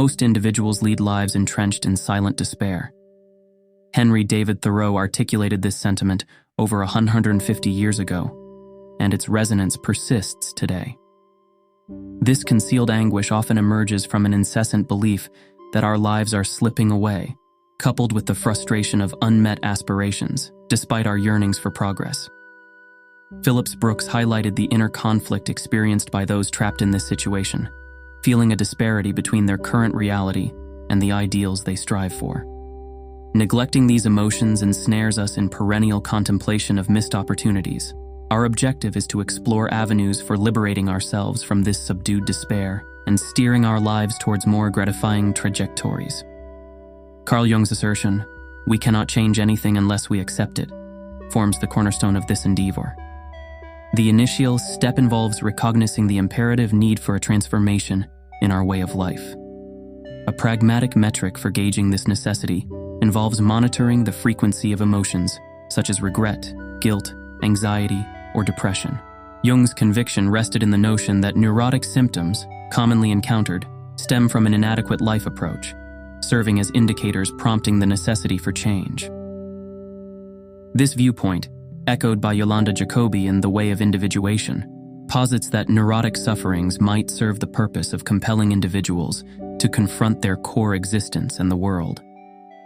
most individuals lead lives entrenched in silent despair. Henry David Thoreau articulated this sentiment over 150 years ago, and its resonance persists today. This concealed anguish often emerges from an incessant belief that our lives are slipping away, coupled with the frustration of unmet aspirations, despite our yearnings for progress. Phillips Brooks highlighted the inner conflict experienced by those trapped in this situation, feeling a disparity between their current reality and the ideals they strive for. Neglecting these emotions ensnares us in perennial contemplation of missed opportunities. Our objective is to explore avenues for liberating ourselves from this subdued despair and steering our lives towards more gratifying trajectories. Carl Jung's assertion, "We cannot change anything unless we accept it," forms the cornerstone of this endeavor. The initial step involves recognizing the imperative need for a transformation in our way of life. A pragmatic metric for gauging this necessity involves monitoring the frequency of emotions such as regret, guilt, anxiety, or depression. Jung's conviction rested in the notion that neurotic symptoms, commonly encountered, stem from an inadequate life approach, serving as indicators prompting the necessity for change. This viewpoint, echoed by Yolanda Jacobi in The Way of Individuation, posits that neurotic sufferings might serve the purpose of compelling individuals to confront their core existence and the world,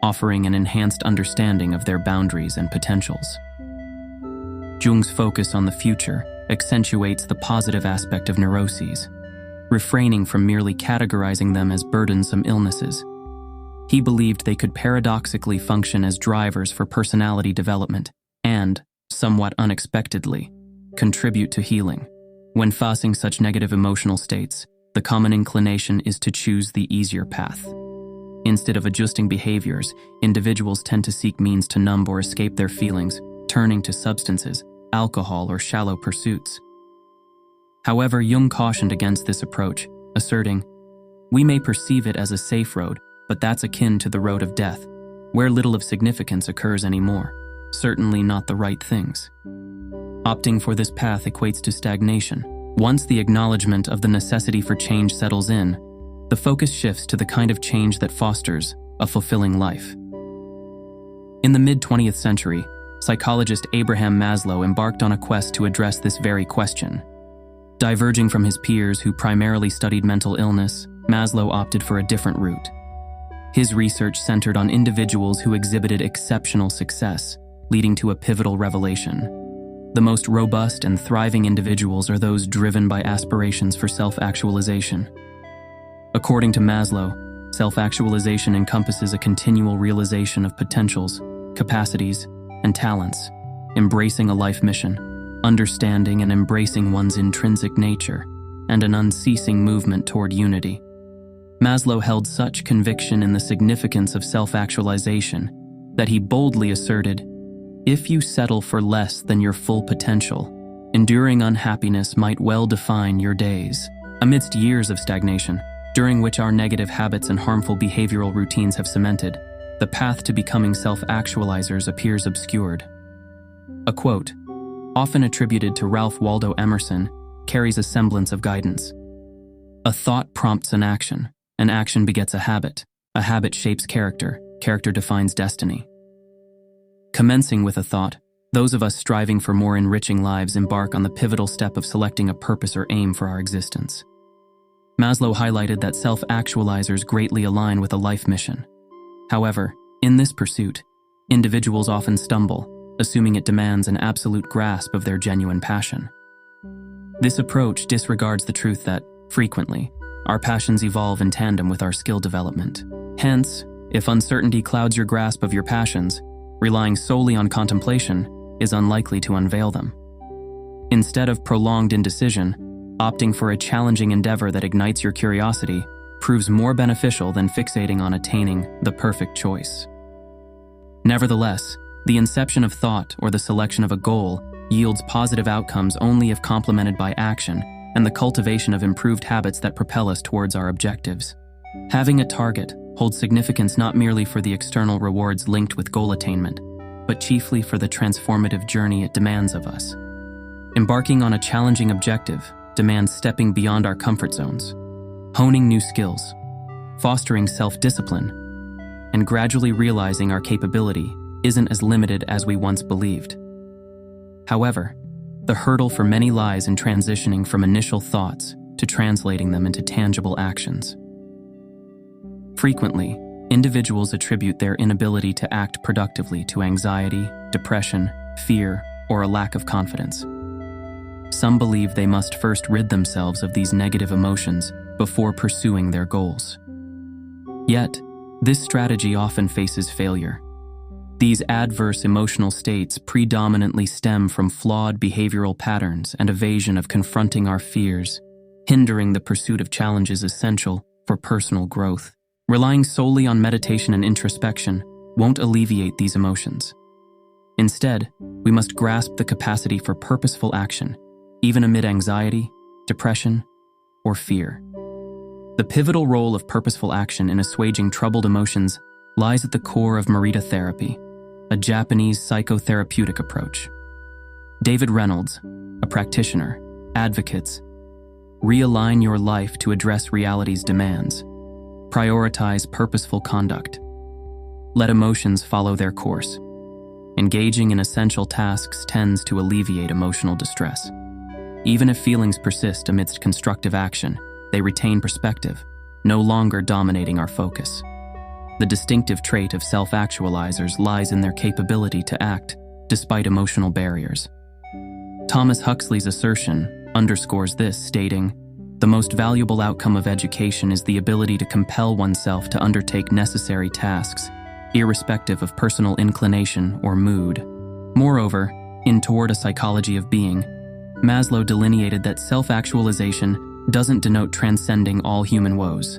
offering an enhanced understanding of their boundaries and potentials. Jung's focus on the future accentuates the positive aspect of neuroses, refraining from merely categorizing them as burdensome illnesses. He believed they could paradoxically function as drivers for personality development and, somewhat unexpectedly, contribute to healing. When facing such negative emotional states, the common inclination is to choose the easier path. Instead of adjusting behaviors, individuals tend to seek means to numb or escape their feelings, turning to substances, alcohol, or shallow pursuits. However, Jung cautioned against this approach, asserting, "We may perceive it as a safe road, but that's akin to the road of death, where little of significance occurs anymore, certainly not the right things." Opting for this path equates to stagnation. Once the acknowledgement of the necessity for change settles in, the focus shifts to the kind of change that fosters a fulfilling life. In the mid-20th century, psychologist Abraham Maslow embarked on a quest to address this very question. Diverging from his peers who primarily studied mental illness, Maslow opted for a different route. His research centered on individuals who exhibited exceptional success, leading to a pivotal revelation. The most robust and thriving individuals are those driven by aspirations for self-actualization. According to Maslow, self-actualization encompasses a continual realization of potentials, capacities, and talents, embracing a life mission, understanding and embracing one's intrinsic nature, and an unceasing movement toward unity. Maslow held such conviction in the significance of self-actualization that he boldly asserted, "If you settle for less than your full potential, enduring unhappiness might well define your days." Amidst years of stagnation, during which our negative habits and harmful behavioral routines have cemented, the path to becoming self-actualizers appears obscured. A quote, often attributed to Ralph Waldo Emerson, carries a semblance of guidance. "A thought prompts an action begets a habit shapes character defines destiny." Commencing with a thought, those of us striving for more enriching lives embark on the pivotal step of selecting a purpose or aim for our existence. Maslow highlighted that self-actualizers greatly align with a life mission. However, in this pursuit, individuals often stumble, assuming it demands an absolute grasp of their genuine passion. This approach disregards the truth that, frequently, our passions evolve in tandem with our skill development. Hence, if uncertainty clouds your grasp of your passions, relying solely on contemplation is unlikely to unveil them. Instead of prolonged indecision, opting for a challenging endeavor that ignites your curiosity proves more beneficial than fixating on attaining the perfect choice. Nevertheless, the inception of thought or the selection of a goal yields positive outcomes only if complemented by action and the cultivation of improved habits that propel us towards our objectives. Having a target holds significance not merely for the external rewards linked with goal attainment, but chiefly for the transformative journey it demands of us. Embarking on a challenging objective demands stepping beyond our comfort zones, honing new skills, fostering self-discipline, and gradually realizing our capability isn't as limited as we once believed. However, the hurdle for many lies in transitioning from initial thoughts to translating them into tangible actions. Frequently, individuals attribute their inability to act productively to anxiety, depression, fear, or a lack of confidence. Some believe they must first rid themselves of these negative emotions before pursuing their goals. Yet, this strategy often faces failure. These adverse emotional states predominantly stem from flawed behavioral patterns and evasion of confronting our fears, hindering the pursuit of challenges essential for personal growth. Relying solely on meditation and introspection won't alleviate these emotions. Instead, we must grasp the capacity for purposeful action, even amid anxiety, depression, or fear. The pivotal role of purposeful action in assuaging troubled emotions lies at the core of Morita therapy, a Japanese psychotherapeutic approach. David Reynolds, a practitioner, advocates, realign your life to address reality's demands. Prioritize purposeful conduct. Let emotions follow their course. Engaging in essential tasks tends to alleviate emotional distress. Even if feelings persist amidst constructive action, they retain perspective, no longer dominating our focus. The distinctive trait of self-actualizers lies in their capability to act despite emotional barriers. Thomas Huxley's assertion underscores this, stating, "The most valuable outcome of education is the ability to compel oneself to undertake necessary tasks, irrespective of personal inclination or mood." Moreover, in Toward a Psychology of Being, Maslow delineated that self-actualization doesn't denote transcending all human woes.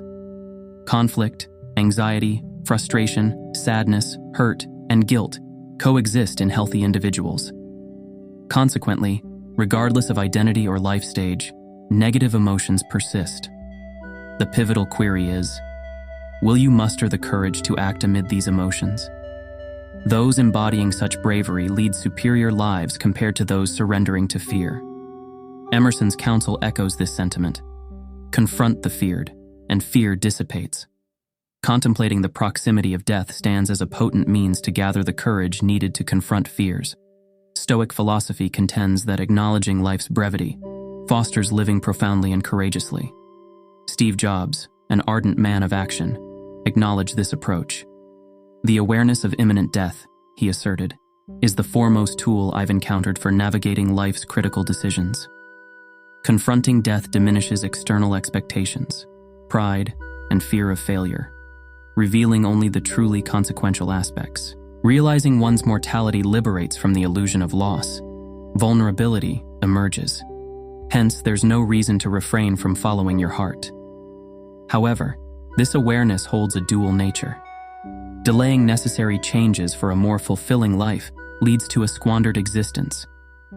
Conflict, anxiety, frustration, sadness, hurt, and guilt coexist in healthy individuals. Consequently, regardless of identity or life stage, negative emotions persist. The pivotal query is, will you muster the courage to act amid these emotions? Those embodying such bravery lead superior lives compared to those surrendering to fear. Emerson's counsel echoes this sentiment. Confront the feared, and fear dissipates. Contemplating the proximity of death stands as a potent means to gather the courage needed to confront fears. Stoic philosophy contends that acknowledging life's brevity fosters living profoundly and courageously. Steve Jobs, an ardent man of action, acknowledged this approach. "The awareness of imminent death," he asserted, "is the foremost tool I've encountered for navigating life's critical decisions." Confronting death diminishes external expectations, pride, and fear of failure, revealing only the truly consequential aspects. Realizing one's mortality liberates from the illusion of loss. Vulnerability emerges. Hence, there's no reason to refrain from following your heart. However, this awareness holds a dual nature. Delaying necessary changes for a more fulfilling life leads to a squandered existence,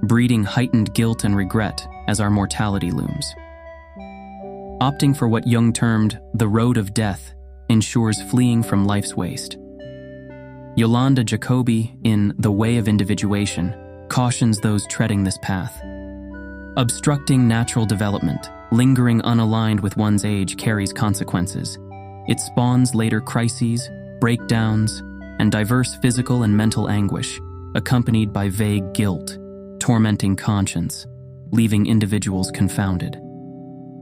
breeding heightened guilt and regret as our mortality looms. Opting for what Jung termed the road of death ensures fleeing from life's waste. Yolanda Jacobi, in The Way of Individuation, cautions those treading this path. Obstructing natural development, lingering unaligned with one's age carries consequences. It spawns later crises, breakdowns, and diverse physical and mental anguish, accompanied by vague guilt, tormenting conscience, leaving individuals confounded.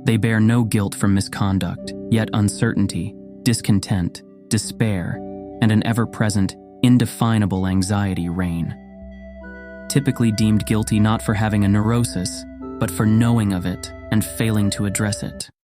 They bear no guilt from misconduct, yet uncertainty, discontent, despair, and an ever-present, indefinable anxiety reign. Typically deemed guilty not for having a neurosis, but for knowing of it and failing to address it.